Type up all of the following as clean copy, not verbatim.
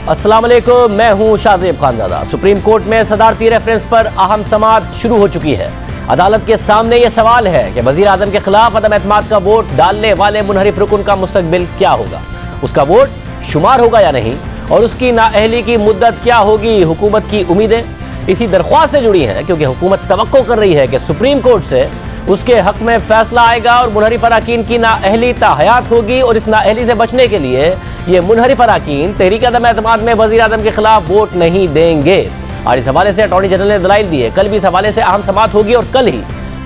अस्सलाम वालेकुम, मैं हूं शाहजेब खानजादा। सुप्रीम कोर्ट में सदारती रेफरेंस पर अहम समाअत शुरू हो चुकी है। अदालत के सामने यह सवाल है कि वजीर आजम के खिलाफ अदम एतमाद का वोट डालने वाले मुनहरिफ रुकन का मुस्तकबिल क्या होगा, उसका वोट शुमार होगा या नहीं, और उसकी नाअहली की मुद्दत क्या होगी। हुकूमत की उम्मीदें इसी दरख्वास्त से जुड़ी हैं, क्योंकि हुकूमत तवक्को कर रही है कि सुप्रीम कोर्ट से उसके हक में फैसला आएगा और मुनहरिफ अराकीन की नाअहली ताहयात होगी। और इस नाअहली से बचने के लिए ये मुनहरिफ अराकीन तहरीक अदम एतमाद में वजीर आजम के खिलाफ वोट नहीं देंगे। आज इस हवाले से अटॉर्नी जनरल ने दलाइल दिए। कल भी इस हवाले से अहम समाअत होगी और कल ही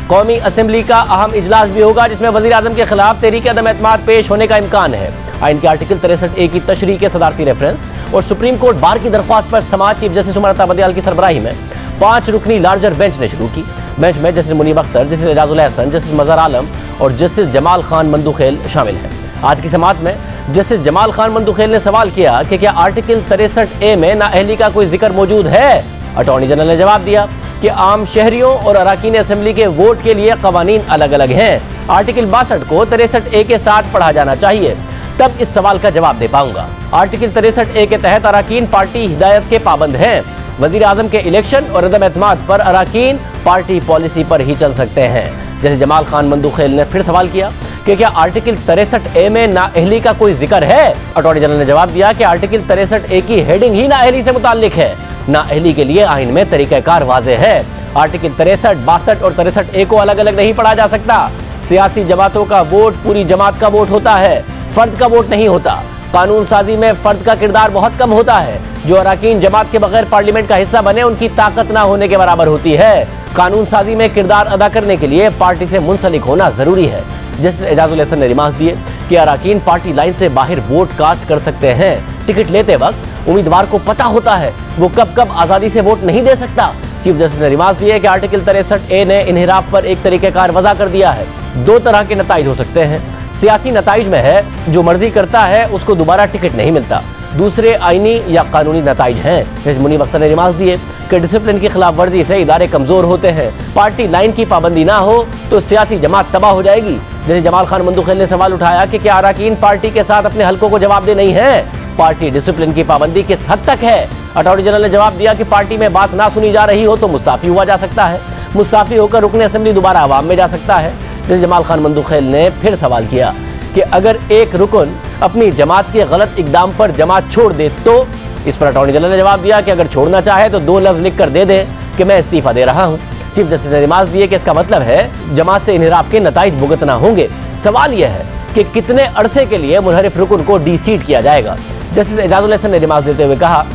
कौमी असम्बली का अहम इजलास भी होगा, जिसमें वजीर आजम के खिलाफ तहरीक अदम एतमाद पेश होने का इम्कान है। आइन के आर्टिकल 63A की तशरीह के सदारती रेफरेंस और सुप्रीम कोर्ट बार की दरख्वास्त पर समाअत चीफ जस्टिस उमर अता बदियाल की सरबराही में 5 रुकनी लार्जर बेंच ने शुरू की। बेंच में justice Munib Akhtar, justice Ijazul Ahsan, justice Mazhar Alam और जस्टिस जमाल खान मंदुखेल शामिल हैं। आज की समाअत में जस्टिस जमाल खान मंदुखेल ने सवाल किया कि क्या आर्टिकल 63A में नाअहली का कोई जिक्र मौजूद है। अटॉर्नी जनरल ने जवाब दिया कि आम शहरियों और अराकीन असम्बली के वोट के लिए कवानीन अलग अलग हैं। आर्टिकल 62 को 63A के साथ पढ़ा जाना चाहिए, तब इस सवाल का जवाब दे पाऊंगा। आर्टिकल 63A के तहत अराकीन पार्टी हिदायत के पाबंद हैं। वजीर आजम के इलेक्शन और अदम एतमाद पर अराकीन पार्टी पॉलिसी पर ही चल सकते हैं। जैसे जमाल खान मंदुखेल ने फिर सवाल किया कि क्या आर्टिकल 63A में नाअहली का कोई जिक्र है। अटॉर्नी जनरल ने जवाब दिया कि आर्टिकल 63A की हेडिंग ही नाअहली से मुताल्लिक है। नाअहली के लिए आइन में तरीक़ाकार वाज़ेह है। आर्टिकल 63, 62 और 63A को अलग अलग नहीं पढ़ा जा सकता। सियासी जमातों का वोट पूरी जमात का वोट होता है, फर्द का वोट नहीं होता। कानून साजी में फर्द का किरदार बहुत कम होता है। जो अराकीन जमात के बगैर पार्लियामेंट का हिस्सा बने, उनकी ताकत ना होने के बराबर होती है। कानून साजी में किरदार अदा करने के लिए पार्टी से मुंसलिक होना जरूरी है। जस्टिस एजाजुल एहसन ने रिमार्क दिए कि अराकीन पार्टी लाइन से बाहर वोट कास्ट कर सकते हैं। टिकट लेते वक्त उम्मीदवार को पता होता है वो कब कब आज़ादी से वोट नहीं दे सकता। चीफ जस्टिस ने रिमार्क दिए कि आर्टिकल 63A ने इन्हिराफ पर एक तरीक़ेकार वज़ा कर दिया है। 2 तरह के नताइज हो सकते हैं। सियासी नताइज में है जो मर्जी करता है उसको दोबारा टिकट नहीं मिलता। दूसरे आईनी या कानूनी नताइज हैं। जज मुनीब अख्तर ने रिमार्क दिए कि डिसिप्लिन की खिलाफ वर्जी से इदारे कमजोर होते हैं। पार्टी लाइन की पाबंदी ना हो तो सियासी जमात तबाह हो जाएगी। जैसे जमाल खान मंदुखेल ने सवाल उठाया कि क्या अराकीन पार्टी के साथ अपने हलकों को जवाबदेह नहीं है। पार्टी डिसिप्लिन की पाबंदी किस हद तक है। अटॉर्नी जनरल ने जवाब दिया कि पार्टी में बात ना सुनी जा रही हो तो मुस्ताफी हुआ जा सकता है। मुस्ताफी होकर रुकने असेंबली दोबारा अवाम में जा सकता है। जैसे जमाल खान मंदुखेल ने फिर सवाल किया कि अगर एक रुकन अपनी जमात के गलत इकदाम पर जमात छोड़ दे तो। इस पर अटॉर्नी जनरल ने जवाब दिया कि अगर छोड़ना चाहे तो 2 लफ्ज लिख कर दे दे कि मैं इस्तीफा दे रहा हूँ। चीफ जस्टिस ने रिमार्क दिए कि इसका मतलब है जमात से इन्हिराफ के नताइज भुगतना होंगे। सवाल यह है कि कितने अरसे के लिए मुनहरिफ रुकन को डीसीट किया जाएगा। जस्टिस एजाजुल एहसन ने रिमार्क देते हुए कहा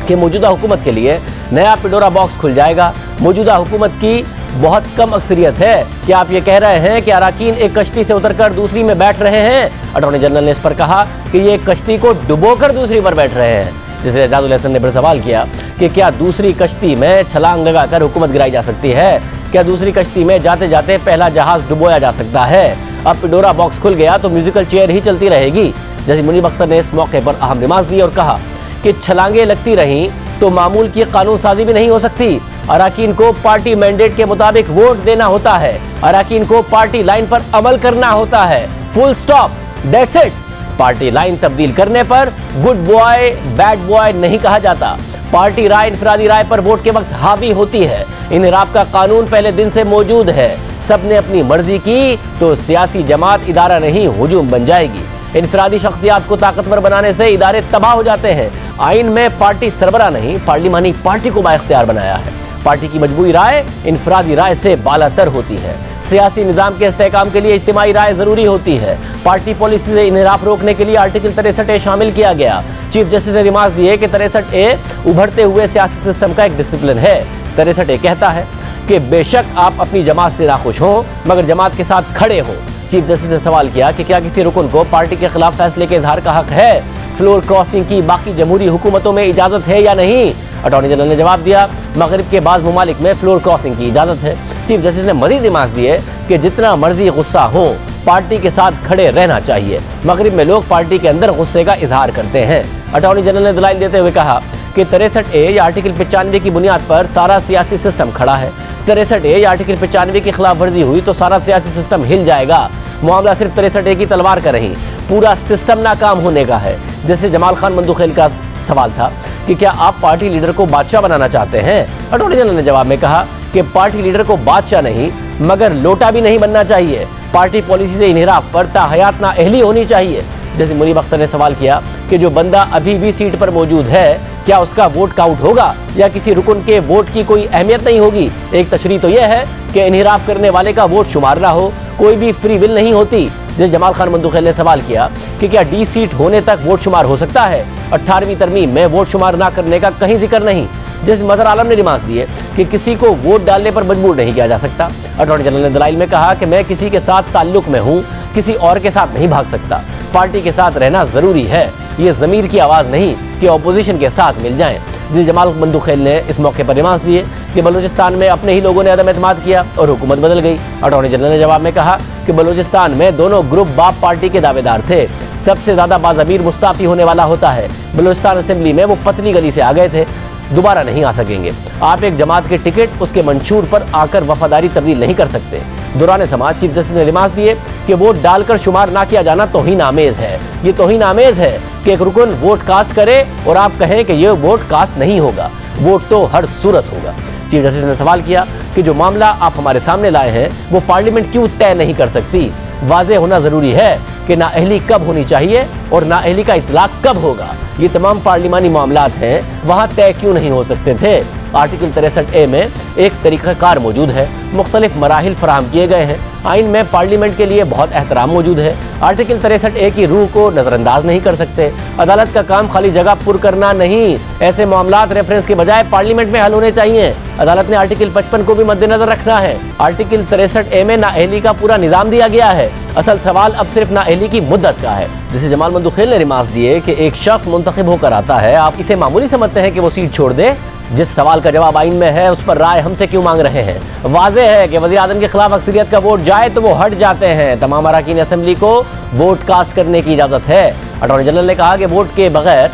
कि मौजूदा हुकूमत के लिए नया पिडोरा बॉक्स खुल जाएगा। मौजूदा हुकूमत की बहुत कम अक्सरियत है कि आप ये कह रहे हैं कि अराकीन एक कश्ती से उतरकर दूसरी में बैठ रहे हैं। अटॉर्नी जनरल ने इस पर कहा कि ये कश्ती को डुबोकर दूसरी पर बैठ रहे हैं। जिसे एजाजुल एहसन ने फिर सवाल किया कि क्या दूसरी कश्ती में छलांग लगाकर हुकूमत गिराई जा सकती है। क्या दूसरी कश्ती में जाते जाते पहला जहाज डुबोया जा सकता है। अब पिडोरा बॉक्स खुल गया तो म्यूजिकल चेयर ही चलती रहेगी। जैसे मुनीब अख्तर ने इस मौके पर अहम रिमार्क दी और कहा कि छलांगे लगती रहीं तो मामूल की कानून साजी भी नहीं हो सकती। अराकीन को पार्टी मैंडेट के मुताबिक वोट देना होता है। अराकीन को पार्टी लाइन पर अमल करना होता है। Full stop, that's it. Party line तब्दील करने पर गुड बॉय बैड बॉय नहीं कहा जाता। पार्टी राय इनफरादी राय पर वोट के वक्त हावी होती है। इन्हिराफ का कानून पहले दिन से मौजूद है। सबने अपनी मर्जी की तो सियासी जमात इदारा नहीं हुजूम बन जाएगी। इनफरादी शख्सियात को ताकतवर बनाने से इदारे तबाह हो जाते हैं। आइन में पार्टी सरबरा नहीं पार्लिमानी पार्टी को बाइख्तियार बनाया है। पार्टी की मजबूरी राय इनफरादी राय से बालातर होती है। सियासी निजाम के इस्तेहकाम के लिए इज्तिमाई राय जरूरी होती है। पार्टी पॉलिसी से इन्हिराफ रोकने के लिए आर्टिकल 63A शामिल किया गया। चीफ जस्टिस ने रिमार्क दिए कि 63A उभरते हुए सियासी सिस्टम का एक डिसिप्लिन है। 63A कहता है कि बेशक आप अपनी जमात से नाखुश हों मगर जमात के साथ खड़े हों। चीफ जस्टिस ने सवाल किया कि क्या किसी रुकन को पार्टी के खिलाफ फैसले के इजहार का हक है। फ्लोर क्रॉसिंग की बाकी जमहूरी हुकूमतों में इजाजत है या नहीं। अटॉर्नी जनरल ने जवाब दिया मगरिब के बाद ममालिक में फ्लोर क्रॉसिंग की इजाजत है। चीफ जस्टिस ने मजीद रिमार्क दिए कि जितना मर्जी गुस्सा हो पार्टी के साथ खड़े रहना चाहिए। मगरिब में लोग पार्टी के अंदर गुस्से का इजहार करते हैं। अटॉर्नी जनरल ने दलाइल देते हुए कहा कि 63A या आर्टिकल 95 की बुनियाद पर सारा सियासी सिस्टम खड़ा है। 63A या आर्टिकल 95 की खिलाफ वर्जी हुई तो सारा सियासी सिस्टम हिल जाएगा। मामला सिर्फ 63A की तलवार का नहीं, पूरा सिस्टम नाकाम होने का है। जैसे जमाल खान मंदुखेल का सवाल था कि क्या आप पार्टी लीडर को बादशाह बनाना चाहते हैं? अटॉर्नी जनरल ने जवाब में कहा कि पार्टी लीडर को बादशाह नहीं मगर लोटा भी नहीं बनना चाहिए। पार्टी पॉलिसी से इन्हिराफ पर ताहयात नाअहली होनी चाहिए। जैसे मुनीब अख्तर ने सवाल किया कि जो बंदा अभी भी सीट पर मौजूद है क्या उसका वोट काउंट होगा या किसी रुकन के वोट की कोई अहमियत नहीं होगी? एक तशरीह तो यह है कि इन्हिराफ करने वाले का वोट शुमार ना हो, कोई भी फ्री विल नहीं होती। जैसे जमाल खान मंदुखेल ने सवाल किया कि क्या डी सीट होने तक वोट शुमार हो सकता है? 18वीं तरमीम में वोट शुमार ना करने का कहीं जिक्र नहीं। जैसे मजहर आलम ने रिमांस दिए कि किसी को वोट डालने पर मजबूर नहीं किया जा सकता। अटॉर्नी जनरल ने दलाइल में कहा कि मैं किसी के साथ ताल्लुक में हूँ, किसी और के साथ नहीं भाग सकता। पार्टी के साथ रहना जरूरी है, ये जमीर की आवाज नहीं कि ऑपोजिशन के साथ मिल जाएं। जी जमाल मंदुखेल ने इस मौके पर रिमांस दिए कि बलूचिस्तान में अपने ही लोगों ने अदम एतमाद किया और हुकूमत बदल गई। अटॉर्नी जनरल ने जवाब में कहा कि बलूचिस्तान में दोनों ग्रुप बाप पार्टी के दावेदार थे। सबसे ज्यादा बाज़मीर मुस्ताफी होने वाला होता है। बलूचिस्तान असेंबली में वो पतली गली से आ गए थे, दोबारा नहीं आ सकेंगे। आप एक जमात के टिकट उसके मंशूर पर आकर वफादारी तब्दील नहीं कर सकते। दौरान समाज चीफ जस्टिस ने रिमांस दिए कि वोट डालकर शुमार ना किया जाना तौहीन आमेज है। ये तौहीन आमेज है कि एक रुकन वोट कास्ट करे और आप कहें कि ये वोट कास्ट नहीं होगा, वोट तो हर सूरत होगा। चीफ जस्टिस ने सवाल किया कि जो मामला आप हमारे सामने लाए हैं वो पार्लियामेंट क्यों तय नहीं कर सकती? वाज़े होना जरूरी है कि नाअहली कब होनी चाहिए और नाअहली का इतलाक कब होगा। ये तमाम पार्लिमानी मामलात हैं, वहाँ तय क्यों नहीं हो सकते थे? आर्टिकल 63A में एक तरीक़ाकार मौजूद है, मुख्तलिफ मराहिल फराहम किए गए हैं। आइन में पार्लियामेंट के लिए बहुत एहतराम मौजूद है। आर्टिकल 63A की रूह को नज़रअंदाज नहीं कर सकते। अदालत का काम खाली जगह पुर करना नहीं, ऐसे मामलात रेफरेंस के बजाय पार्लियामेंट में हल होने चाहिए। अदालत ने आर्टिकल 55 को भी मद्देनजर रखना है। आर्टिकल 63A में नाअहली का पूरा निज़ाम दिया गया है। असल सवाल अब सिर्फ नाअहली की मुद्दत का है। जिसे जमाल मंदुखेल ने रिमांस दिए कि एक शख्स मुंतखब होकर आता है, आप इसे मामूली समझते हैं कि वो सीट छोड़ दे? जिस सवाल का जवाब आइन में है उस पर राय हमसे क्यों मांग रहे हैं? वाज़े है कि वज़ीर आज़म के खिलाफ अक्सरियत का वोट जाए तो वो हट जाते हैं। तमाम अरकान असेंबली को वोट कास्ट करने की इजाज़त है। अटॉर्नी जनरल ने कहा कि वोट के बगैर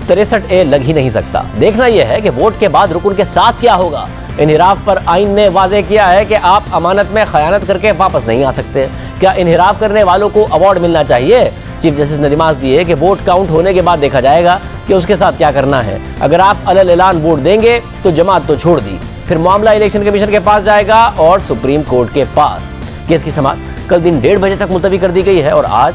63A लग ही नहीं सकता। देखना यह है कि वोट के बाद रुकन के साथ क्या होगा। इन्हिराफ पर आइन ने वाज़े किया है कि आप अमानत में खयानत करके वापस नहीं आ सकते। क्या इन्हिराफ करने वालों को अवार्ड मिलना चाहिए? चीफ जस्टिस ने रिमांस दिए कि वोट काउंट होने के बाद देखा जाएगा कि उसके साथ क्या करना है। अगर आप अलल ऐलान वोट देंगे तो जमात तो छोड़ दी, फिर मामला इलेक्शन कमीशन के पास जाएगा और सुप्रीम कोर्ट के पास। केस की समाअत कल दिन 1:30 बजे तक मुलतवी कर दी गई है और आज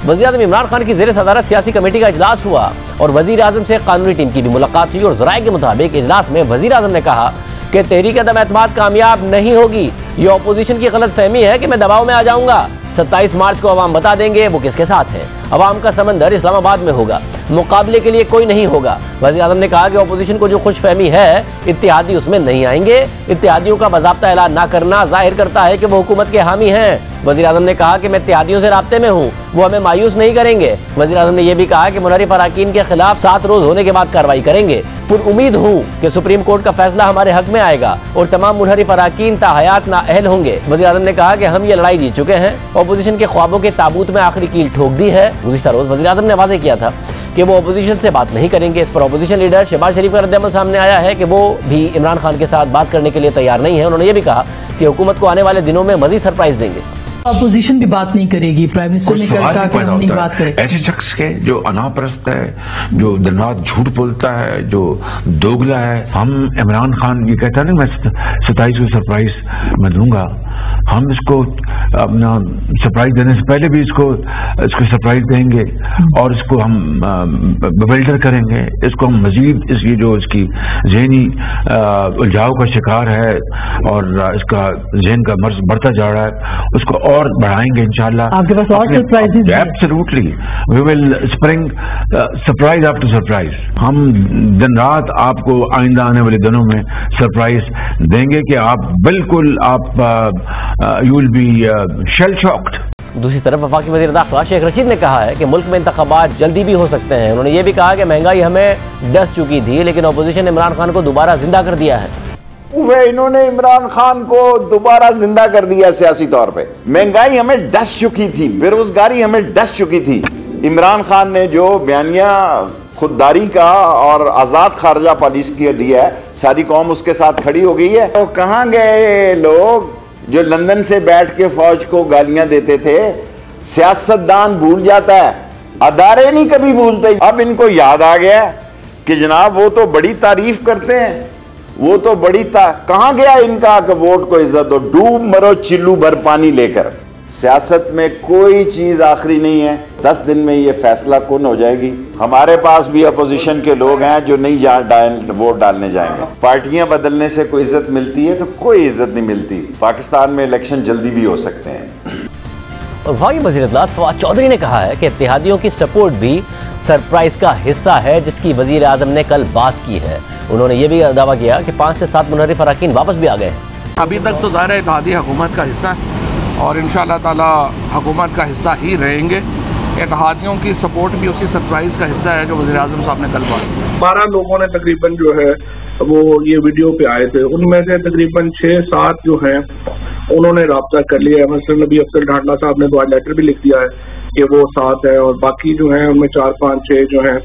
वज़ीर आज़म इमरान खान की ज़ेर सदारत सियासी कमेटी का इजलास हुआ और वज़ीर आज़म से कानूनी टीम की भी मुलाकात हुई और ज़राए के मुताबिक इजलास में वज़ीर आज़म ने कहा कि तहरीक अदम एतमाद कामयाब नहीं होगी। ये अपोजिशन की गलत फहमी है कि मैं दबाव में आ जाऊंगा। 27 मार्च को अवाम बता देंगे वो किसके साथ है। अवाम का समंदर इस्लामाबाद में होगा, मुकाबले के लिए कोई नहीं होगा। वज़ीर आज़म ने कहा कि अपोजिशन को जो खुशफहमी है इत्तेहादी उसमें नहीं आएंगे। इत्तेहादियों का बाज़ाब्ता ऐलान ना करना जाहिर करता है कि वो हुकूमत के हामी हैं। वज़ीर आज़म ने कहा कि मैं इत्तेहादियों से राब्ते में हूँ, वो हमें मायूस नहीं करेंगे। वज़ीर आज़म ने यह भी कहा कि मुनहरिफ अरकान के खिलाफ 7 रोज होने के बाद कार्रवाई करेंगे। उम्मीद हूँ कि सुप्रीम कोर्ट का फैसला हमारे हक में आएगा और तमाम मुनहरिफ अरकान ताहयात नाअहल होंगे। वज़ीर आज़म ने कहा कि हम ये लड़ाई जीत चुके हैं, अपोजिशन के ख्वाबों के ताबूत में आखिरी कील ठोक दी है। गुज़िश्ता रोज वज़ीर आज़म ने वाज़े किया था कि वो अपोजिशन से बात नहीं करेंगे। इस पर अपोजिशन लीडर शहबाज शरीफ का रद्द-ए-अमल सामने आया है कि वो भी इमरान खान के साथ बात करने के लिए तैयार नहीं है। उन्होंने ये भी कहा कि हुकूमत को आने वाले दिनों में मजीद सरप्राइज देंगे। अपोजिशन भी बात नहीं करेगी, प्राइम मिनिस्टर ने कहा कि हम नहीं बात करेंगे। ऐसे शख्स के जो अनापरस्त है, जो दिन रात झूठ बोलता है, जो दोगला है। हम इमरान खान ये कहता है ना मैं 27 को सरप्राइज मैं दूंगा, हम इसको अपना सरप्राइज देने से पहले भी इसको सरप्राइज देंगे और इसको हम बिल्डर करेंगे। इसको हम मजीद ये जो इसकी ज़हनी उलझाव का शिकार है और इसका ज़हन का मर्ज बढ़ता जा रहा है, उसको और बढ़ाएंगे इंशाल्लाह। आपके पास और surprises? Absolutely, we will spring surprise after surprise. हम दिन रात आपको आइंदा आने वाले दिनों में सरप्राइज देंगे कि आप बिल्कुल you will be shell shocked. दूसरी तरफ वफाकी वज़ीर दाखिला शेख रशीद ने कहा है कि मुल्क में इंतखाबात जल्दी भी हो सकते हैं। उन्होंने ये भी कहा कि महंगाई हमें डस चुकी थी लेकिन अपोजिशन ने इमरान खान को दोबारा जिंदा कर दिया है। वे इन्होंने इमरान खान को दोबारा जिंदा कर दिया सियासी तौर पे। महंगाई हमें डस चुकी थी, बेरोजगारी हमें डस चुकी थी। इमरान खान ने जो बयानिया खुददारी का और आज़ाद खारजा पॉलिसी के दिया है, सारी कौम उसके साथ खड़ी हो गई है। तो कहाँ गए लोग जो लंदन से बैठ के फौज को गालियां देते थे? सियासतदान भूल जाता है, अदारे नहीं कभी भूलते। अब इनको याद आ गया कि जनाब वो तो बड़ी तारीफ करते हैं, वो तो कहां गया इनका कि वोट को इज्जत दो, डूब मरो चिल्लू भर पानी लेकर। सियासत में कोई चीज आखिरी नहीं है, 10 दिन में ये फैसला कौन हो जाएगी। हमारे पास भी अपोजिशन के लोग हैं जो नहीं वोट डालने जाएंगे। पार्टियां बदलने से कोई इज्जत मिलती है तो कोई इज्जत नहीं मिलती। पाकिस्तान में इलेक्शन जल्दी भी हो सकते हैं। और भाई वज़ीर इत्तलात फवाद चौधरी ने कहा है कि इत्तेहादियों की सपोर्ट भी सरप्राइज का हिस्सा है जिसकी वज़ीर आज़म ने कल बात की है। उन्होंने ये भी दावा किया कि 5 से 7 मुनहरिफ अरकान वापस भी आ गए हैं। अभी तक तो ज़ाहिर है इत्तेहादी हुकूमत का हिस्सा है और इंशाअल्लाह ताला हुकूमत का हिस्सा ही रहेंगे। इत्तेहादियों की सपोर्ट भी उसी सरप्राइज़ का हिस्सा है जो वज़ीर आज़म साहब ने कल बात की। 12 लोगों ने तकरीबन जो है वो ये वीडियो पे आए थे, उनमें से तकरीबन 6-7 जो हैं उन्होंने राब्ता कर लिया है। मसलन नबी अफजल ढांडला साहब ने तो आज लेटर भी लिख दिया है कि वो 7 है, और बाकी जो है उनमें 4-5-6 जो हैं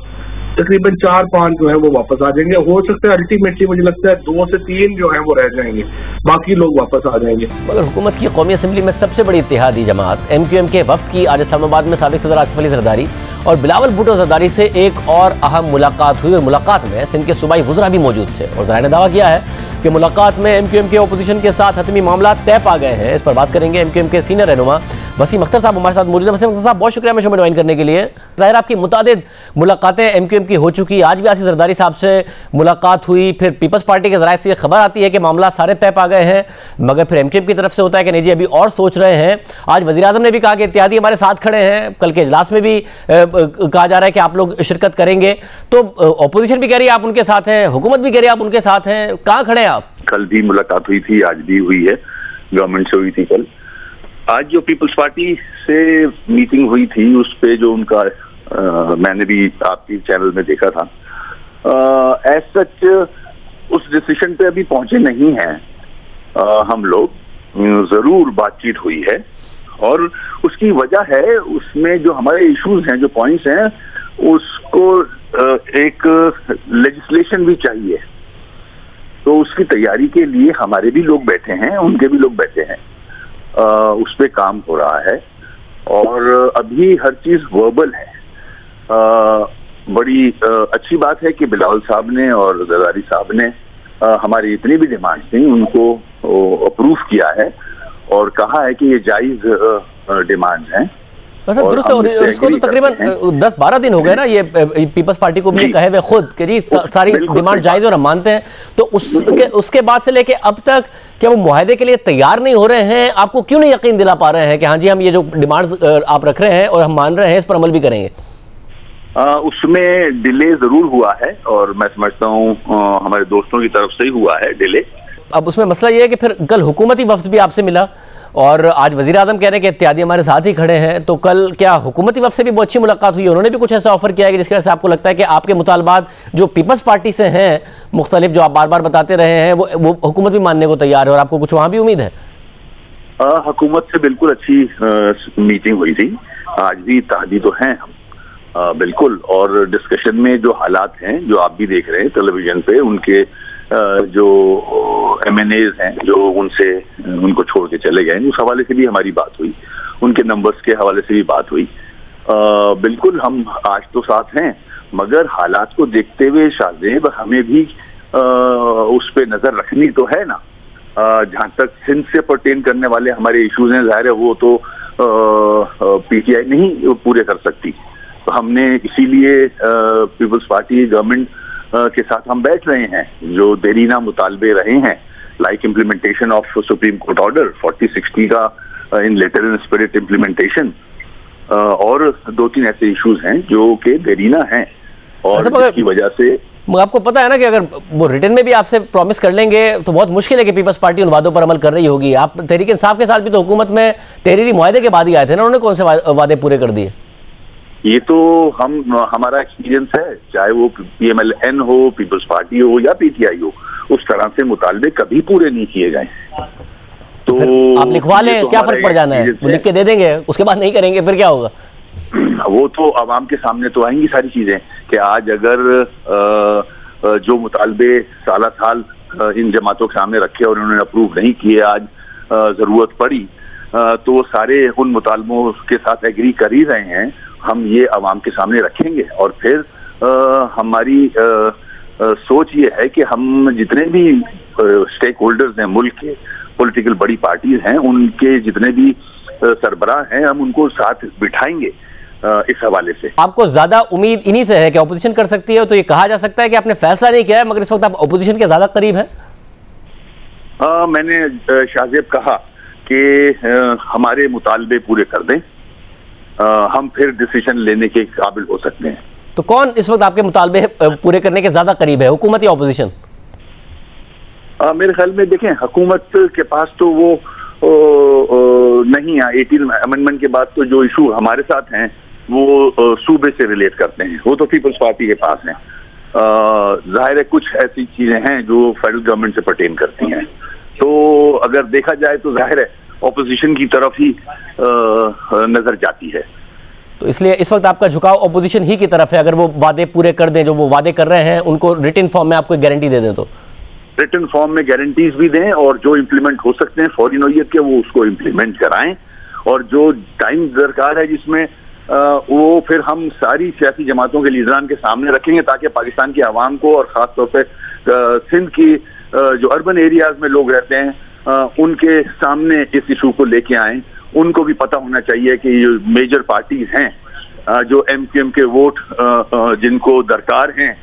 तकरीबन 4-5 जो है वो वापस आ जाएंगे। हो सकता है अल्टीमेटली मुझे लगता है 2 से 3 जो है वो रह जाएंगे, बाकी लोग वापस आ जाएंगे। मगर हुकूमत की कौमी असम्बली में सबसे बड़ी इत्तेहादी जमात MQM के वफ्द की आज इस्लामाबाद में साबिक सदर आसिफ अली जरदारी और बिलावल भुट्टो जरदारी से एक और अहम मुलाकात हुई और मुलाकात में सिंध के सूबाई वज़रा भी मौजूद थे। और ज़राए ने दावा किया है कि मुलाकात में MQM के अपोजिशन के साथ हतमी मामला तय पा गए हैं। इस पर बात करेंगे MQM के सीनियर रहनुमा वसीम अख्तर साहब हमारे साथ मौजूद है। वसीम अख्तर साहब बहुत शुक्रिया हमें ज्वाइन करने के लिए। ज़ाहिर आपकी मुतादिद मुलाकातें MQM की हो चुकी, आज भी आसिफ जरदारी साहब से मुलाकात हुई, फिर पीपल्स पार्टी के ज़राए से ये खबर आती है कि मामला सारे तय पा गए हैं, मगर फिर MQM की तरफ से होता है कि नहीं जी अभी और सोच रहे हैं। आज वज़ीर आज़म ने भी कहा कि इत्तेहादी हमारे साथ खड़े हैं, कल के इजलास में भी कहा जा रहा है कि आप लोग शिरकत करेंगे। तो अपोजिशन भी कह रही है आप उनके साथ हैं, हुकूमत भी कह रही है आप उनके साथ हैं, कहाँ खड़े हैं आप? कल भी मुलाकात हुई थी, आज भी हुई है, गवर्नमेंट से हुई थी कल। आज जो पीपल्स पार्टी से मीटिंग हुई थी उस पे जो उनका मैंने भी आपकी चैनल में देखा था, एज सच उस डिसीजन पे अभी पहुंचे नहीं हैं हम लोग। जरूर बातचीत हुई है और उसकी वजह है उसमें जो हमारे इश्यूज हैं, जो पॉइंट्स हैं, उसको एक लेजिस्लेशन भी चाहिए। तो उसकी तैयारी के लिए हमारे भी लोग बैठे हैं, उनके भी लोग बैठे हैं, उस पे काम हो रहा है और अभी हर चीज वर्बल है। बड़ी अच्छी बात है कि बिलावल साहब ने और जरदारी साहब ने हमारी इतनी भी डिमांड थी उनको अप्रूव किया है और कहा है कि ये जायज डिमांड हैं। दुरुस्त है, उसको तो तकरीबन 10-12 दिन हो गए ना ये पीपल्स पार्टी को भी कहे हुए खुद कि जी सारी डिमांड जायज और हम मानते हैं। तो उसके बाद से लेके अब तक क्या वो मुआहदे के लिए तैयार नहीं हो रहे हैं? आपको क्यों नहीं यकीन दिला पा रहे हैं कि हाँ जी हम ये जो डिमांड आप रख रहे हैं और हम मान रहे हैं इस पर अमल भी करेंगे? उसमें डिले जरूर हुआ है और मैं समझता हूँ हमारे दोस्तों की तरफ से ही हुआ है डिले। अब उसमें मसला ये है कि फिर कल हुकूमती वफ्द भी आपसे मिला और आज वज़ीर आज़म कह रहे हैं कि इत्तेहादी हमारे साथ ही खड़े हैं, तो कल क्या हुकूमती वफ्द से भी बहुत अच्छी मुलाकात हुई? उन्होंने भी कुछ ऐसा ऑफर किया है कि जिसकी वजह से आपको लगता है कि आपके मुतालबात जो पीपल्स पार्टी से हैं मुख्तलिफ, जो आप बार बार बताते रहे हैं, वो हुकूमत भी मानने को तैयार है और आपको कुछ वहाँ भी उम्मीद है? हुकूमत से बिल्कुल अच्छी मीटिंग हुई थी, आज भी इत्तेहादी तो हैं हम बिल्कुल। और डिस्कशन में जो हालात हैं जो आप भी देख रहे हैं टेलीविजन पे, उनके जो MNAs हैं जो उनको छोड़ के चले गए, उस हवाले से भी हमारी बात हुई, उनके नंबर्स के हवाले से भी बात हुई। बिल्कुल हम आज तो साथ हैं, मगर हालात को देखते हुए शाहजेब हमें भी उस पे नजर रखनी तो है ना। जहां तक सिंध से पर्टेन करने वाले हमारे इश्यूज हैं, जाहिर है वो तो PTI नहीं पूरे कर सकती। तो हमने इसीलिए पीपल्स पार्टी गवर्नमेंट के साथ हम बैठ रहे हैं, जो देरीना मुतालबे रहे हैं, like implementation of supreme court order 4060 का इन लेटर इन स्पिरिट इम्प्लीमेंटेशन, और 2-3 ऐसे इश्यूज हैं जो कि देरीना हैं और इसकी वजह से आपको पता है ना कि अगर वो रिटर्न में भी आपसे प्रॉमिस कर लेंगे तो बहुत मुश्किल है कि पीपल्स पार्टी उन वादों पर अमल कर रही होगी। आप तहरीक इंसाफ के साथ भी तो हुकूमत में तहरीरी मुआहदे के बाद ही आए थे ना, उन्होंने कौन से वादे पूरे कर दिए? ये तो हमारा एक्सपीरियंस है, चाहे वो PMLN हो, पीपल्स पार्टी हो या PTI हो, उस तरह से मुतालबे कभी पूरे नहीं किए गए। तो आप लिखवा लें, क्या फर्क पड़ जाना है? वो लिख के दे देंगे, उसके बाद नहीं करेंगे, फिर क्या होगा? वो तो आवाम के सामने तो आएंगी सारी चीजें कि आज अगर जो मुतालबे साल इन जमातों के सामने रखे और उन्होंने अप्रूव नहीं किए, आज जरूरत पड़ी तो वो सारे उन मुतालबों के साथ एग्री कर ही रहे हैं। हम ये आवाम के सामने रखेंगे और फिर हमारी सोच ये है कि हम जितने भी स्टेक होल्डर्स हैं, मुल्क के पॉलिटिकल बड़ी पार्टीज हैं, उनके जितने भी सरबराह हैं, हम उनको साथ बिठाएंगे इस हवाले से। आपको ज्यादा उम्मीद इन्हीं से है कि ऑपोजिशन कर सकती है, तो ये कहा जा सकता है कि आपने फैसला नहीं किया है मगर इस वक्त आप ऑपोजिशन के ज्यादा करीब हैं? मैंने शाहजेब कहा कि हमारे मुतालबे पूरे कर दें, हम फिर डिसीजन लेने के काबिल हो सकते हैं। तो कौन इस वक्त आपके मुतालबे पूरे करने के ज्यादा करीब है, हुकूमत या ऑपोजिशन? मेरे ख्याल में देखें, हुकूमत के पास तो वो नहीं है। 18 अमेंडमेंट के बाद तो जो इशू हमारे साथ हैं वो सूबे से रिलेट करते हैं, वो तो पीपल्स पार्टी के पास हैं। जाहिर है कुछ ऐसी चीजें हैं जो फेडरल गवर्नमेंट से पर्टेन करती हैं, तो अगर देखा जाए तो जाहिर है ऑपोजिशन की तरफ ही नजर जाती है। तो इसलिए इस वक्त आपका झुकाव ऑपोजिशन ही की तरफ है। अगर वो वादे पूरे कर दें जो वो वादे कर रहे हैं, उनको रिटन फॉर्म में आपको गारंटी दे दें, तो रिटन फॉर्म में गारंटीज भी दें और जो इम्प्लीमेंट हो सकते हैं फौरी नौयत के वो उसको इम्प्लीमेंट कराएं, और जो टाइम दरकार है जिसमें वो फिर हम सारी सियासी जमातों के लीडरान के सामने रखेंगे ताकि पाकिस्तान की आवाम को और ख़ास तौर पर सिंध की जो अर्बन एरियाज में लोग रहते हैं उनके सामने इस इशू को लेके आएं। उनको भी पता होना चाहिए कि ये मेजर पार्टीज हैं जो MQM के वोट जिनको दरकार हैं,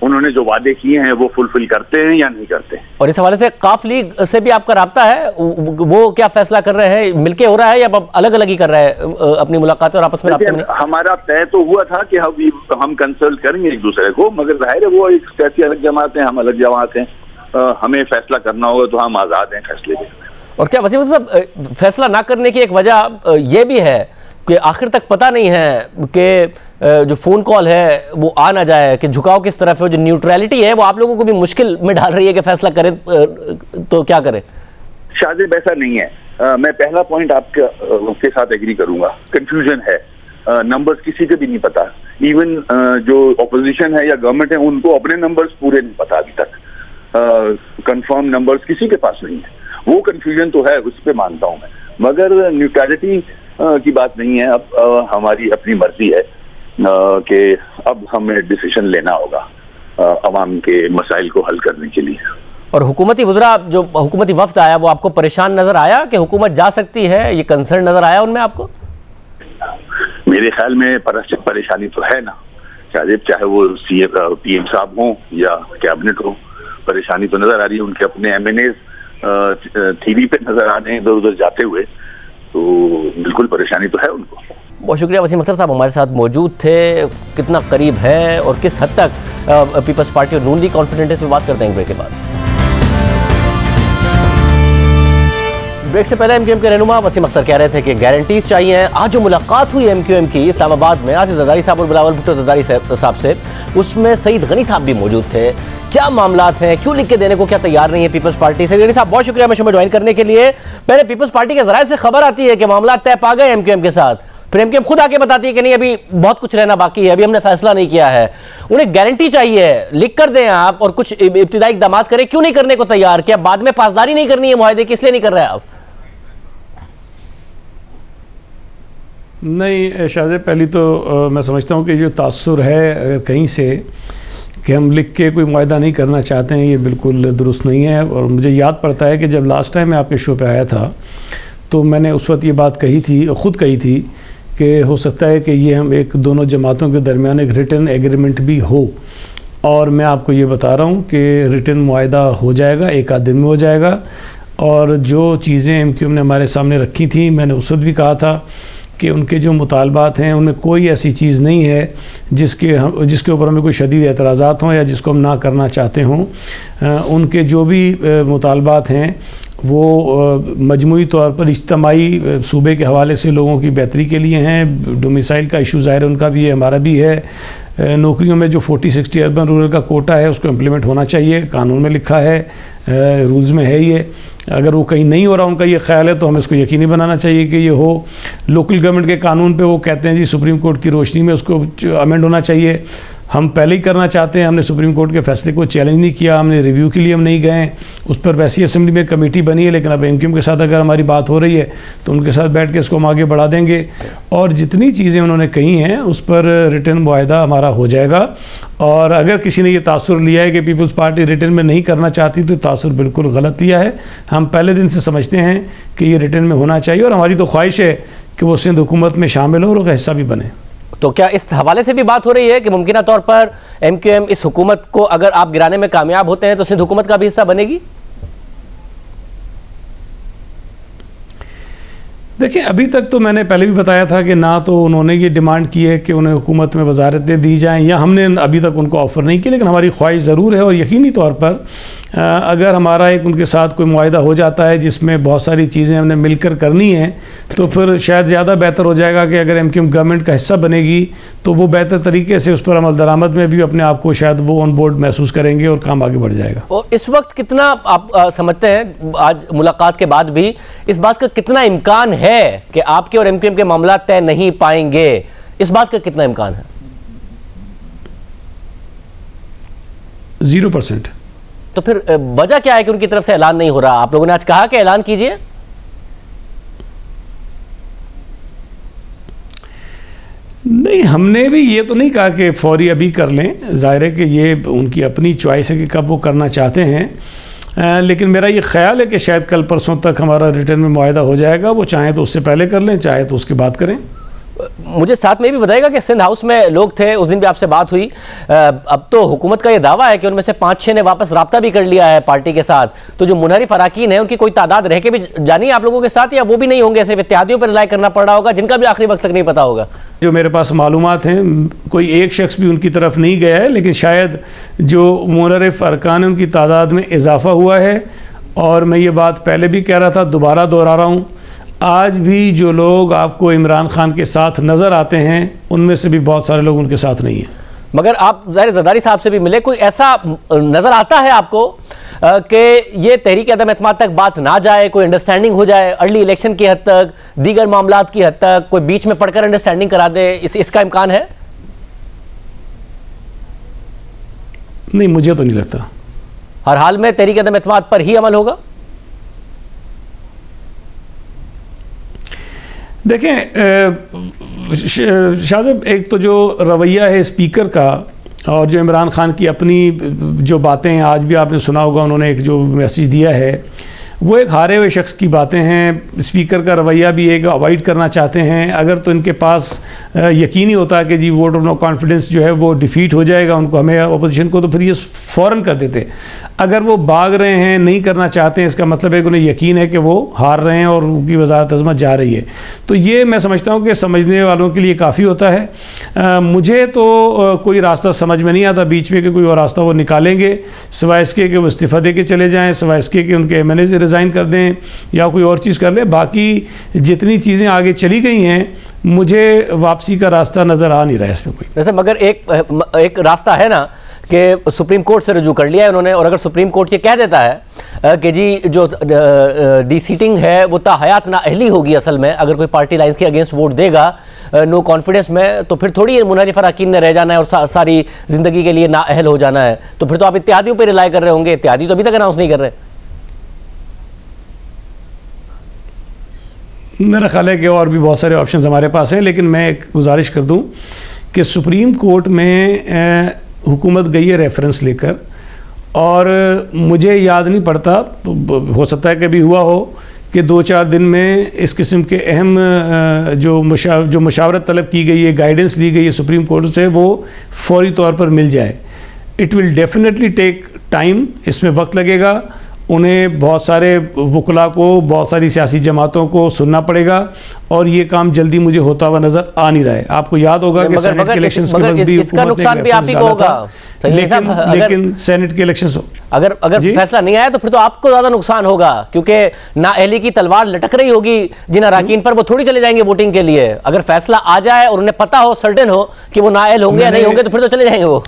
उन्होंने जो वादे किए हैं वो फुलफिल करते हैं या नहीं करते। और इस हवाले से काफ लीग से भी आपका राब्ता है, वो क्या फैसला कर रहे हैं? मिलके हो रहा है या अलग अलग ही कर रहा है अपनी मुलाकातें और आपस में राब्ते में? हमारा तय तो हुआ था कि हम कंसल्ट करेंगे एक दूसरे को, मगर जाहिर है वो एक सियासी अलग जमात है, हम अलग जमात हैं, हमें फैसला करना होगा तो हम आज़ाद हैं फैसले के। और क्या वसीम साहब, फैसला ना करने की एक वजह ये भी है कि आखिर तक पता नहीं है कि जो फोन कॉल है वो आ ना जाए, कि झुकाव किस तरफ है, जो न्यूट्रलिटी है वो आप लोगों को भी मुश्किल में डाल रही है कि फैसला करें तो क्या करें? शाजिब, ऐसा नहीं है। मैं पहला पॉइंट आपके साथ एग्री करूंगा, कंफ्यूजन है, नंबर्स किसी को भी नहीं पता। इवन जो ऑपोजिशन है या गवर्नमेंट है उनको अपने नंबर्स पूरे नहीं पता अभी तक, कंफर्म नंबर्स किसी के पास नहीं है। वो कंफ्यूजन तो है, उस पर मानता हूं मैं, मगर न्यूट्रलिटी की बात नहीं है। अब हमारी अपनी मर्जी है कि अब हमें डिसीजन लेना होगा अवाम के मसाइल को हल करने के लिए। और हुकूमती वज़रा, जो हुकूमती वफ्द आया, वो आपको परेशान नजर आया कि हुकूमत जा सकती है? ये कंसर्न नजर आया उनमें आपको? मेरे ख्याल में परेशानी तो है ना शाजिब, चाहे वो PM साहब हों या कैबिनेट हो, परेशानी तो नजर आ रही है। उनके अपने MNAs TV पे नजर आ रहे हैं इधर उधर जाते हुए, तो बिल्कुल परेशानी तो है उनको। बहुत शुक्रिया वसीम अख्तर साहब हमारे साथ मौजूद थे। कितना करीब है और किस हद तक पीपल्स पार्टी और नून लीग कॉन्फिडेंट है, इस पर बात करते हैं ब्रेक के बाद। ब्रेक से पहले MQM के रहनुमा वसीम अख्तर कह रहे थे कि गारंटीज चाहिए। आज जो मुलाकात हुई MQM की इस्लामाबाद में आसिफ जरदारी साहब और बिलावल भुट्टो जरदारी साहब से, उसमें सईद गनी साहब भी मौजूद थे। क्या मामलात हैं, क्यों लिख के देने को क्या तैयार नहीं है पीपल्स पार्टी? सईद गनी साहब बहुत शुक्रिया हमें शो में ज्वाइन करने के लिए। पहले पीपल्स पार्टी के जराये से खबर आती है कि मामला तय पा गए MQM के साथ, फिर MQM खुद आके बताती है कि नहीं अभी बहुत कुछ रहना बाकी है, अभी हमने फैसला नहीं किया है। उन्हें गारंटी चाहिए, लिख कर दें आप और कुछ इब्तिदाई इक़दाम करें। क्यों नहीं करने को तैयार? क्या बाद में पासदारी नहीं करनी है मुआहदे की, इसलिए नहीं कर रहे आप? नहीं शाहजेब, पहली तो मैं समझता हूँ कि जो तासुर है अगर कहीं से कि हम लिख के कोई मुआहदा नहीं करना चाहते हैं, ये बिल्कुल दुरुस्त नहीं है। और मुझे याद पड़ता है कि जब लास्ट टाइम मैं आपके शो पे आया था तो मैंने उस वक्त ये बात कही थी, ख़ुद कही थी कि हो सकता है कि ये हम एक दोनों जमातों के दरमियान एक रिटन एग्रीमेंट भी हो। और मैं आपको ये बता रहा हूँ कि रिटन मुआहदा हो जाएगा, एक आध दिन में हो जाएगा। और जो चीज़ें MQM ने हमारे सामने रखी थी, मैंने उस वक्त भी कहा था कि उनके जो मुतालबात हैं उनमें कोई ऐसी चीज़ नहीं है जिसके ऊपर हमें कोई शदीद एतराज़ात हों या जिसको हम ना करना चाहते हों। उनके जो भी मुतालबात हैं वो मजमूई तौर पर इज्तिमाई सूबे के हवाले से लोगों की बेहतरी के लिए हैं। डोमिसाइल का इशू ज़ाहिर उनका भी है, हमारा भी है। नौकरियों में जो 40-60 अर्बन रूरल का कोटा है उसको इम्प्लीमेंट होना चाहिए, कानून में लिखा है, रूल्स में है ये। अगर वो कहीं नहीं हो रहा उनका ये ख्याल है तो हमें इसको यकीनी बनाना चाहिए कि ये हो। लोकल गवर्नमेंट के कानून पे वो कहते हैं जी सुप्रीम कोर्ट की रोशनी में उसको अमेंड होना चाहिए। हम पहले ही करना चाहते हैं। हमने सुप्रीम कोर्ट के फैसले को चैलेंज नहीं किया, हमने रिव्यू के लिए हम नहीं गए। उस पर वैसी असेंबली में कमेटी बनी है, लेकिन अब एमक्यूएम के साथ अगर हमारी बात हो रही है तो उनके साथ बैठ के इसको हम आगे बढ़ा देंगे। और जितनी चीज़ें उन्होंने कही हैं उस पर रिटर्न मुआहदा हमारा हो जाएगा। और अगर किसी ने ये तासुर लिया है कि पीपल्स पार्टी रिटर्न में नहीं करना चाहती, तो तासुर बिल्कुल गलत लिया है। हम पहले दिन से समझते हैं कि ये रिटर्न में होना चाहिए, और हमारी तो ख्वाहिश है कि वो सिंध हुकूमत में शामिल हो और उसका हिस्सा भी बने। तो क्या इस हवाले से भी बात हो रही है कि मुमकिन तौर पर एमक्यूएम इस हुकूमत को अगर आप गिराने में कामयाब होते हैं तो सिंध हुकूमत का भी हिस्सा बनेगी? देखिए, अभी तक तो मैंने पहले भी बताया था कि ना तो उन्होंने ये डिमांड की है कि उन्हें हुकूमत में वजारतें दी जाएं, या हमने अभी तक उनको ऑफ़र नहीं की, लेकिन हमारी ख्वाहिश ज़रूर है। और यकीनी तौर पर अगर हमारा एक उनके साथ कोई मुआहदा हो जाता है जिसमें बहुत सारी चीज़ें हमने मिलकर करनी हैं, तो फिर शायद ज़्यादा बेहतर हो जाएगा कि अगर एमक्यूएम गवर्नमेंट का हिस्सा बनेगी तो वो बेहतर तरीके से उस पर अमल दरामद में भी अपने आप को शायद वो ऑन बोर्ड महसूस करेंगे और काम आगे बढ़ जाएगा। और इस वक्त कितना आप समझते हैं, आज मुलाकात के बाद भी इस बात का कितना इम्कान है कि आपके और एमक्यूएम के मामला तय नहीं पाएंगे? इस बात का कितना इम्कान है? 0%। तो फिर वजह क्या है कि उनकी तरफ से ऐलान नहीं हो रहा? आप लोगों ने आज कहा कि ऐलान कीजिए। नहीं, हमने भी ये तो नहीं कहा कि फौरी अभी कर लें। ज़ाहिर है कि ये उनकी अपनी चॉइस है कि कब वो करना चाहते हैं, लेकिन मेरा ये ख्याल है कि शायद कल परसों तक हमारा रिटर्न में मुआहदा हो जाएगा। वो चाहे तो उससे पहले कर लें, चाहे तो उसके बाद करें। मुझे साथ में भी बताइएगा कि सिंध हाउस में लोग थे, उस दिन भी आपसे बात हुई। अब तो हुकूमत का ये दावा है कि उनमें से 5-6 ने वापस राब्ता भी कर लिया है पार्टी के साथ। तो जो मुनहरिफ अराकीन है उनकी कोई तादाद रह के भी जानी है आप लोगों के साथ, या वो भी नहीं होंगे, सिर्फ इत्तेहादियों पर रिलाई करना पड़ रहा होगा जिनका भी आखिरी वक्त तक नहीं पता होगा? जो मेरे पास मालूमात हैं, कोई एक शख्स भी उनकी तरफ नहीं गया है, लेकिन शायद जो मुनहरिफ अरकान उनकी तादाद में इजाफा हुआ है। और मैं ये बात पहले भी कह रहा था, दोबारा दोहरा रहा हूँ, आज भी जो लोग आपको इमरान खान के साथ नज़र आते हैं उनमें से भी बहुत सारे लोग उनके साथ नहीं हैं। मगर आप ज़ाहिर ज़रदारी साहब से भी मिले, कोई ऐसा नज़र आता है आपको कि ये तहरीक अदम एतमाद तक बात ना जाए, कोई अंडरस्टैंडिंग हो जाए अर्ली इलेक्शन की हद तक, दीगर मामलात की हद तक, कोई बीच में पढ़कर अंडरस्टैंडिंग करा दे, इसका इम्कान है? नहीं, मुझे तो नहीं लगता। हर हाल में तहरीक अदम एतमाद पर ही अमल होगा? देखें शाहज़ब, एक तो जो रवैया है स्पीकर का और जो इमरान खान की अपनी जो बातें हैं, आज भी आपने सुना होगा उन्होंने एक जो मैसेज दिया है, वो एक हारे हुए शख्स की बातें हैं। स्पीकर का रवैया भी एक अवॉइड करना चाहते हैं। अगर तो इनके पास यकीनी होता है कि जी वोट ऑफ नो कॉन्फिडेंस जो है वो डिफीट हो जाएगा उनको, हमें अपोजिशन को, तो फिर ये फ़ौरन कर देते। अगर वो भाग रहे हैं, नहीं करना चाहते हैं, इसका मतलब है कि उन्हें यकीन है कि वो हार रहे हैं और उनकी वजारत अज़मत जा रही है। तो ये मैं समझता हूँ कि समझने वालों के लिए काफ़ी होता है। मुझे तो कोई रास्ता समझ में नहीं आता बीच में कि कोई और रास्ता वो निकालेंगे, सिवाय इसके कि वो इस्तीफ़ा दे के चले जाएँ, सिवाय इसके कि उनके MNA से रिज़ाइन कर दें या कोई और चीज़ कर लें। बाकी जितनी चीज़ें आगे चली गई हैं, मुझे वापसी का रास्ता नज़र आ नहीं रहा है इसमें कोई। वैसे मगर एक रास्ता है ना कि सुप्रीम कोर्ट से रजू कर लिया है उन्होंने, और अगर सुप्रीम कोर्ट ये कह देता है कि जी जो डी-सीटिंग है वो ताहयात नाअहली होगी, असल में अगर कोई पार्टी लाइन्स के अगेंस्ट वोट देगा नो कॉन्फिडेंस में, तो फिर थोड़ी मुनहरिफ अराकीन ने रह जाना है और सारी ज़िंदगी के लिए नाअहल हो जाना है। तो फिर तो आप इत्तेहादियों पर रिलाई कर रहे होंगे। इत्तेहादी तो अभी तक अनाउंस नहीं कर रहे। मेरा ख्याल है कि और भी बहुत सारे ऑप्शन हमारे पास हैं, लेकिन मैं एक गुजारिश कर दूं कि सुप्रीम कोर्ट में हुकूमत गई है रेफरेंस लेकर, और मुझे याद नहीं पड़ता, हो सकता है कि भी हुआ हो कि 2-4 दिन में इस किस्म के अहम जो मुशावरत तलब की गई है, गाइडेंस ली गई है सुप्रीम कोर्ट से, वो फौरी तौर पर मिल जाए। It will definitely take time, इसमें वक्त लगेगा। उन्हें बहुत सारे वकला को, बहुत सारी सियासी जमातों को सुनना पड़ेगा, और ये काम जल्दी मुझे होता हुआ नज़र आ नहीं रहा है। आपको याद होगा कि सेनेट के इलेक्शंस के वक्त भी इसका नुकसान भी आप ही को होगा, लेकिन सेनेट के इलेक्शंस अगर फैसला नहीं आया तो फिर तो आपको ज़्यादा नुकसान होगा, क्योंकि नाअहली की तलवार लटक रही होगी जिन अराकीन पर, वो थोड़ी चले जाएंगे वोटिंग के लिए। अगर फैसला आ जाए और उन्हें पता हो, सर्टेन हो कि वो नाअहल होंगे या नहीं होंगे, तो फिर तो चले जाएंगे वो।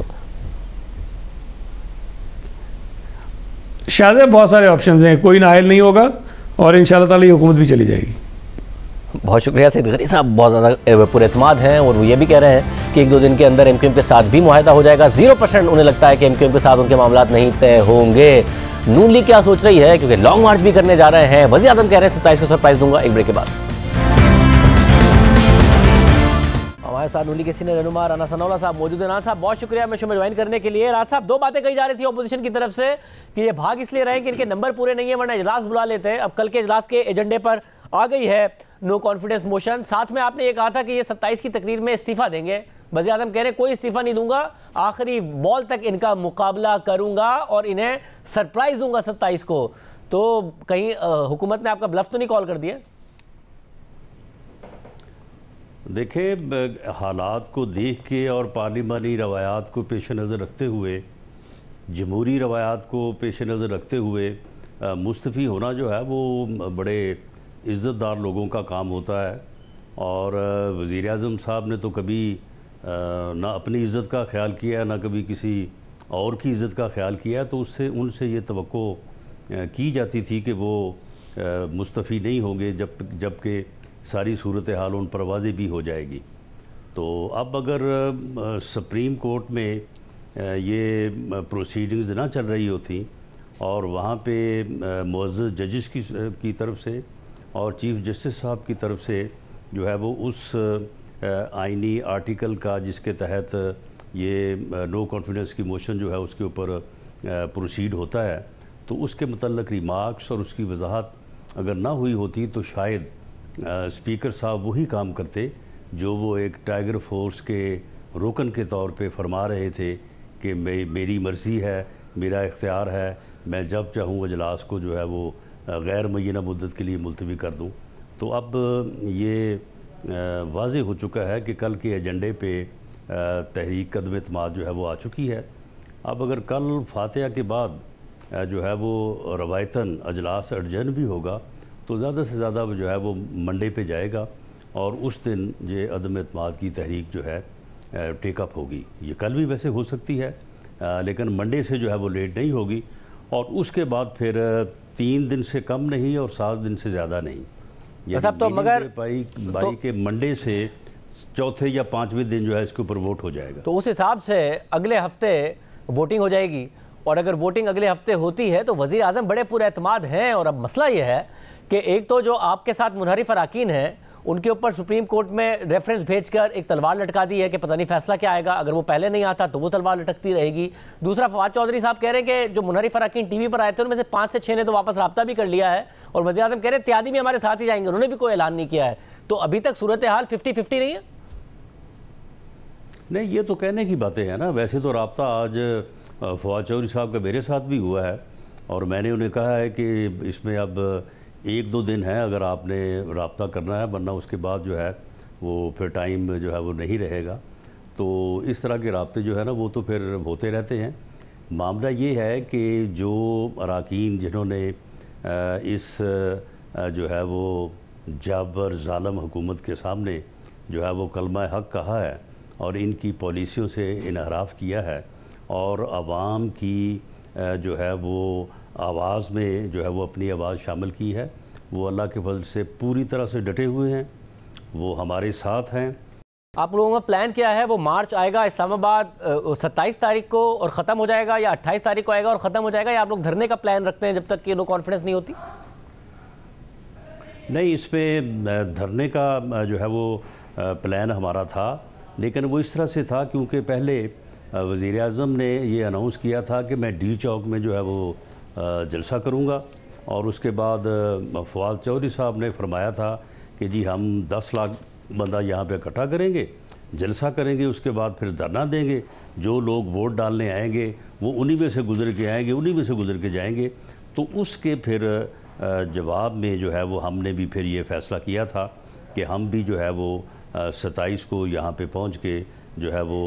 शायद बहुत सारे ऑप्शंस हैं, कोई नाअहल नहीं होगा और इंशाअल्लाह ताला ये हुकूमत भी चली जाएगी। बहुत शुक्रिया सईद गनी साहब, बहुत ज़्यादा पुरएतमाद हैं, और वो ये भी कह रहे हैं कि 1-2 दिन के अंदर एमक्यूएम के साथ भी मुआहदा हो जाएगा। 0% उन्हें लगता है कि एमक्यूएम के साथ उनके मामला नहीं तय होंगे। नून लीग क्या सोच रही है, क्योंकि लॉन्ग मार्च भी करने जा रहे हैं। वज़ीर आज़म कह रहे हैं 27 को सरप्राइज दूंगा। एक ब्रेक के बाद हमारे साथ नून लीग के सीनियर रहनुमा राना सनाउल्लाह साहब मौजूद हैं। राना साहब बहुत शुक्रिया मैं शो में ज्वाइन करने के लिए। राना साहब, 2 बातें कही जा रही थी ऑपोजिशन की तरफ से कि ये भाग इसलिए रहे कि इनके नंबर पूरे नहीं है, वरना इजलास बुला लेते हैं। अब कल के इजलास के एजेंडे पर आ गई है नो कॉन्फिडेंस मोशन। साथ में आपने ये कहा था कि ये 27 की तकरीर में इस्तीफा देंगे। वज़ीर आज़म कह रहे हैं कोई इस्तीफा नहीं दूंगा, आखिरी बॉल तक इनका मुकाबला करूंगा और इन्हें सरप्राइज दूंगा 27 को। तो कहीं हुकूमत ने आपका ब्लफ तो नहीं कॉल कर दिया? देखिए, हालात को देख के और पार्लिमानी रवायात को पेश नज़र रखते हुए, जमहूरी रवायात को पेश नज़र रखते हुए मुस्तफ़ी होना जो है वो बड़े इज़्ज़तदार लोगों का काम होता है। और वज़ीर आज़म साहब ने तो कभी ना अपनी इज़्ज़त का ख्याल किया, ना कभी किसी और की इज़्ज़त का ख्याल किया। तो उससे उनसे ये तवक्को की जाती थी कि वो मुस्तफ़ी नहीं होंगे जबकि सारी सूरत हाल उन पर वाज़ेह भी हो जाएगी। तो अब अगर सुप्रीम कोर्ट में ये प्रोसीडिंग्स ना चल रही होती और वहाँ पे मुअज़्ज़ज़ जजेस की तरफ से और चीफ़ जस्टिस साहब की तरफ से जो है वो उस आइनी आर्टिकल का जिसके तहत ये नो कॉन्फिडेंस की मोशन जो है उसके ऊपर प्रोसीड होता है, तो उसके मतलब रिमार्क्स और उसकी वजाहत अगर ना हुई होती तो शायद स्पीकर साहब वही काम करते जो वो एक टाइगर फोर्स के रुकन के तौर पे फरमा रहे थे कि मेरी मर्ज़ी है, मेरा इख्तियार है, मैं जब चाहूँ अजलास को जो है वो गैर मुय्यना मुद्दत के लिए मुलतवी कर दूँ। तो अब ये वाज़ेह हो चुका है कि कल के एजेंडे पे तहरीक कदम एतमाद जो है वो आ चुकी है। अब अगर कल फातिहा के बाद जो है वो रवायतन अजलास अर्जन भी होगा तो ज़्यादा से ज़्यादा जो है वो मंडे पे जाएगा और उस दिन ये अदम एतमाद की तहरीक जो है टेकअप होगी। ये कल भी वैसे हो सकती है लेकिन मंडे से जो है वो लेट नहीं होगी और उसके बाद फिर 3 दिन से कम नहीं और 7 दिन से ज़्यादा नहीं, तो मगर बाई के मंडे से चौथे या 5वें दिन जो है इसके ऊपर वोट हो जाएगा। तो उस हिसाब से अगले हफ्ते वोटिंग हो जाएगी और अगर वोटिंग अगले हफ्ते होती है तो वज़ीर आज़म बड़े पूरे एतमाद हैं। और अब मसला ये है कि एक तो जो आपके साथ मुनहरिफ अराकीन हैं उनके ऊपर सुप्रीम कोर्ट में रेफरेंस भेजकर एक तलवार लटका दी है कि पता नहीं फैसला क्या आएगा, अगर वो पहले नहीं आता तो वो तलवार लटकती रहेगी। दूसरा, फवाद चौधरी साहब कह रहे हैं कि जो मुनहरिफ अराकीन टीवी पर आए थे उनमें से 5 से 6 ने तो वापस रब्ता भी कर लिया है और वज़ीर आज़म कह रहे हैं त्यादी भी हमारे साथ ही जाएंगे, उन्होंने भी कोई ऐलान नहीं किया है। तो अभी तक सूरत हाल 50-50 नहीं है। नहीं, ये तो कहने की बातें हैं ना। वैसे तो रब्ता आज फवाद चौधरी साहब का मेरे साथ भी हुआ है और मैंने उन्हें कहा है कि इसमें अब 1-2 दिन है अगर आपने रब्ता करना है, वरना उसके बाद जो है वो फिर टाइम जो है वो नहीं रहेगा। तो इस तरह के रब्ते जो है ना वो तो फिर होते रहते हैं। मामला ये है कि जो अराकीन जिन्होंने इस जो है वो जाबर ज़ालम हुकूमत के सामने जो है वो कलमा हक़ कहा है और इनकी पॉलिसियों से इनहराफ किया है और आवाम की जो है वो आवाज़ में जो है वो अपनी आवाज़ शामिल की है, वो अल्लाह के फजल से पूरी तरह से डटे हुए हैं, वो हमारे साथ हैं। आप लोगों का प्लान क्या है? वो मार्च आएगा इस्लामाबाद 27 तारीख को और ख़त्म हो जाएगा या 28 तारीख को आएगा और ख़त्म हो जाएगा, या आप लोग धरने का प्लान रखते हैं जब तक कि नो कॉन्फिडेंस नहीं होती? नहीं, इस पर धरने का जो है वो प्लान हमारा था, लेकिन वो इस तरह से था क्योंकि पहले वज़ीर आज़म ने ये अनाउंस किया था कि मैं डी चौक में जो है वो जलसा करूँगा और उसके बाद फवाद चौधरी साहब ने फरमाया था कि जी हम 10 लाख बंदा यहाँ पे इकट्ठा करेंगे, जलसा करेंगे, उसके बाद फिर धरना देंगे, जो लोग वोट डालने आएंगे वो उन्हीं में से गुजर के आएंगे, उन्हीं में से गुजर के जाएंगे। तो उसके फिर जवाब में जो है वो हमने भी फिर ये फ़ैसला किया था कि हम भी जो है वो 27 को यहाँ पे पहुँच के जो है वो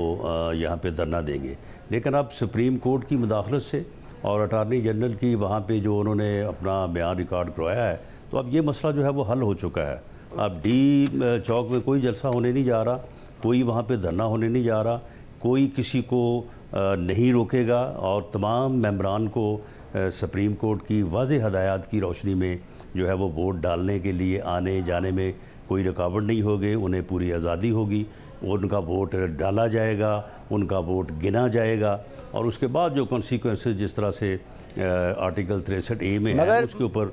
यहाँ पे धरना देंगे। लेकिन अब सुप्रीम कोर्ट की मुदाखलत से और अटार्नी जनरल की वहाँ पे जो उन्होंने अपना बयान रिकॉर्ड करवाया है, तो अब ये मसला जो है वो हल हो चुका है। अब डी चौक में कोई जलसा होने नहीं जा रहा, कोई वहाँ पे धरना होने नहीं जा रहा, कोई किसी को नहीं रोकेगा और तमाम मेंबरान को सुप्रीम कोर्ट की वाज़ेह हदायत की रोशनी में जो है वो वोट डालने के लिए आने जाने में कोई रुकावट नहीं होगी, उन्हें पूरी आज़ादी होगी। उनका वोट डाला जाएगा, उनका वोट गिना जाएगा और उसके बाद जो कॉन्सिक्वेंसेस जिस तरह से आर्टिकल 63A में है उसके ऊपर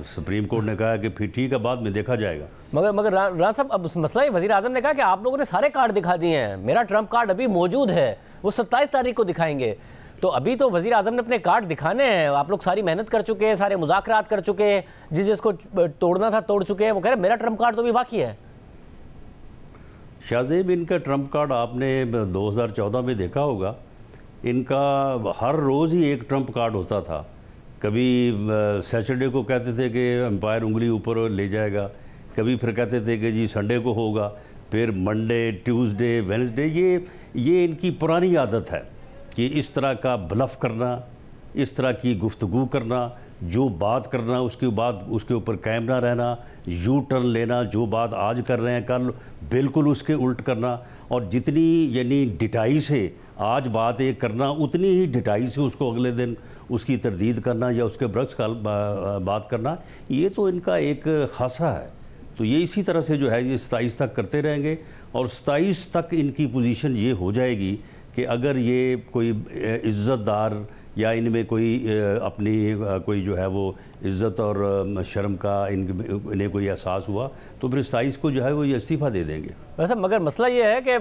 सुप्रीम कोर्ट ने कहा कि फिर ठीक है बाद में देखा जाएगा। मगर राणा साहब, अब मसला है, वज़ीर आज़म ने कहा कि आप लोगों ने सारे कार्ड दिखा दिए हैं, मेरा ट्रम्प कार्ड अभी मौजूद है, वो 27 तारीख को दिखाएंगे। तो अभी तो वज़ीर आज़म ने अपने कार्ड दिखाने हैं, आप लोग सारी मेहनत कर चुके हैं, सारे मुज़ाकरात कर चुके हैं, जिसको तोड़ना था तोड़ चुके हैं, वो कह रहे मेरा ट्रम्प कार्ड तो भी बाकी है। शाहजेब, इनका ट्रम्प कार्ड आपने 2014 में देखा होगा, इनका हर रोज़ ही एक ट्रम्प कार्ड होता था। कभी सैटरडे को कहते थे कि एम्पायर उंगली ऊपर ले जाएगा, कभी फिर कहते थे कि जी संडे को होगा, फिर मंडे, ट्यूसडे, वेडनेसडे। ये इनकी पुरानी आदत है कि इस तरह का ब्लफ करना, इस तरह की गुफ्तगू करना, जो बात करना उसके बाद उसके ऊपर कायम ना रहना, यू टर्न लेना, जो बात आज कर रहे हैं कल बिल्कुल उसके उल्ट करना, और जितनी यानी डिटाई से आज बात एक करना उतनी ही डिटाई से उसको अगले दिन उसकी तरदीद करना या उसके बरक्स का बात करना, ये तो इनका एक खासा है। तो ये इसी तरह से जो है ये 27 तक करते रहेंगे और 27 तक इनकी पोजीशन ये हो जाएगी कि अगर ये कोई इज़्ज़तदार या इनमें कोई अपनी कोई जो है वो इज़्ज़त और शर्म का इन्हें कोई एहसास हुआ तो फिर 27 को जो है वो ये इस्तीफ़ा दे देंगे। वैसे मगर मसला ये है कि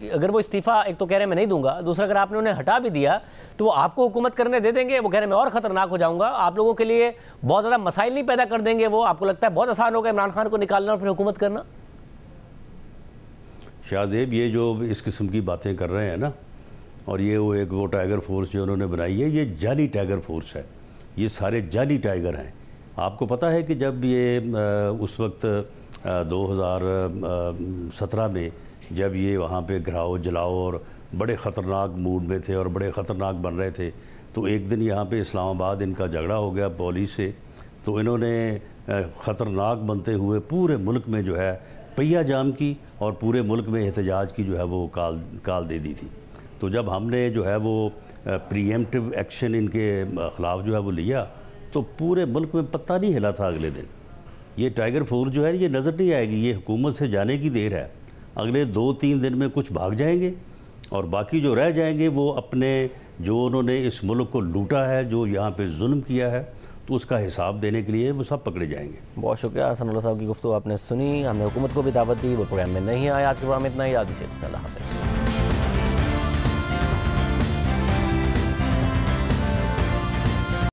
अगर वो इस्तीफ़ा, एक तो कह रहे हैं मैं नहीं दूंगा, दूसरा अगर आपने उन्हें हटा भी दिया तो वो आपको हुकूमत करने दे देंगे, वो कह रहे हैं मैं और ख़तरनाक हो जाऊँगा, आप लोगों के लिए बहुत ज़्यादा मसाइल नहीं पैदा कर देंगे वो। आपको लगता है बहुत आसान होगा इमरान खान को निकालना और फिर हुकूमत करना? शाहजेब, ये जो इस किस्म की बातें कर रहे हैं ना, और ये वो टाइगर फोर्स जो उन्होंने बनाई है, ये जाली टाइगर फोर्स है, ये सारे जाली टाइगर हैं। आपको पता है कि जब ये उस वक्त 2017 में जब ये वहाँ पे गिराओ जलाओ और बड़े ख़तरनाक मूड में थे और बड़े ख़तरनाक बन रहे थे, तो एक दिन यहाँ पे इस्लामाबाद इनका झगड़ा हो गया पुलिस से, तो इन्होंने ख़तरनाक बनते हुए पूरे मुल्क में जो है पहिया जाम की और पूरे मुल्क में एहतजाज की जो है वो काल दे दी थी। तो जब हमने जो है वो प्रीएम्प्टिव एक्शन इनके ख़िलाफ़ जो है वो लिया तो पूरे मुल्क में पत्ता नहीं हिला था अगले दिन। ये टाइगर फोर्स जो है ये नज़र नहीं आएगी, ये हुकूमत से जाने की देर है। अगले 2-3 दिन में कुछ भाग जाएंगे और बाकी जो रह जाएंगे वो अपने जो उन्होंने इस मुल्क को लूटा है, जो यहाँ पे जुल्म किया है, तो उसका हिसाब देने के लिए वो सब पकड़े जाएंगे। बहुत शुक्रिया हसन साहब की गुफ्तगू आपने सुनी, हमने हुकूमत को भी दावत दी, वो प्रोग्राम में नहीं आया। आज के प्रोग्राम में इतना ही, याद दीजिए। अल्लाह हाफ़िज़।